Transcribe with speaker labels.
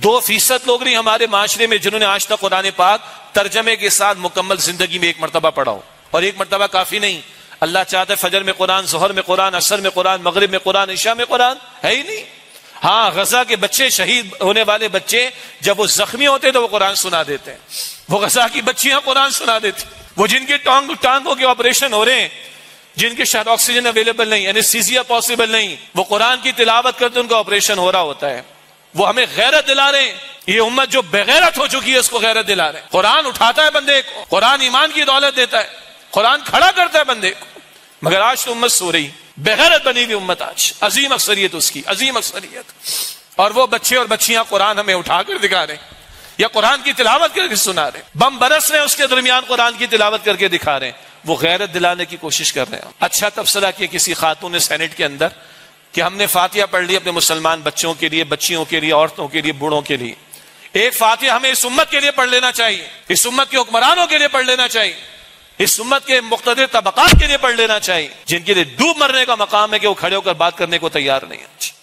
Speaker 1: 2% لوگ نہیں ہمارے معاشرے میں جنہوں نے آج تک قرآن پاک ترجمے کے ساتھ مکمل زندگی میں ایک مرتبہ پڑھا ہو. اور ایک مرتبہ کافی نہیں. اللہ چاہتا ہے فجر میں قرآن، ظہر میں قرآن، عصر میں قرآن، مغرب میں قرآن، عشاء میں قرآن. ہے ہی نہیں. ہاں غزہ کے بچے، شہید ہونے والے بچے جب وہ زخمی ہوتے تو وہ قرآن سنا دیتے ہیں. وہ غزہ کی بچیاں قرآن سنا دیتی. وہ جن کے ٹانگوں کے آپریشن ہو رہے ہیں، جن کے شاید آکسیجن اویلیبل نہیں، اینستھیزیا پاسبل نہیں، وہ قرآن کی تلاوت کرتے ان کا آپریشن ہو رہا ہوتا ہے. وہ ہمیں غیرت دلا رہے ہیں. یہ امت جو بغیرت ہو چکی ہے اس کو غیرت دلا رہے ہیں. قرآن اٹھاتا ہے بندے کو، قرآن ایمان کی دولت دیتا ہے، قرآن کھڑا کرتا ہے بندے کو. مگر آج تو امت سو رہی، بغیرت بنی ہوئی امت. آج عظیم اکثریت اس کی، عظیم اکثریت. اور وہ بچے اور بچیاں قرآن ہمیں اٹھا کر دکھا رہے ہیں یا قرآن کی تلاوت کر کے سنا رہے ہیں. بم برس رہے ہیں، اس کے درمیان قرآن کی تلاوت کر کے دکھا رہے ہیں. وہ غیرت دلانے کی کوشش کر رہے ہیں. اچھا تبصرہ کیا کسی خاتون نے سینٹ کے اندر کہ ہم نے فاتحہ پڑھ لی اپنے مسلمان بچوں کے لیے، بچیوں کے لیے، عورتوں کے لیے، بوڑھوں کے لیے. ایک فاتحہ ہمیں اس امت کے لیے پڑھ لینا چاہیے، اس امت کے حکمرانوں کے لیے پڑھ لینا چاہیے، اس امت کے مقتدر طبقات کے لیے پڑھ لینا چاہیے، جن کے لیے ڈوب مرنے کا مقام ہے کہ وہ کھڑے ہو کر بات کرنے کو تیار نہیں ہے.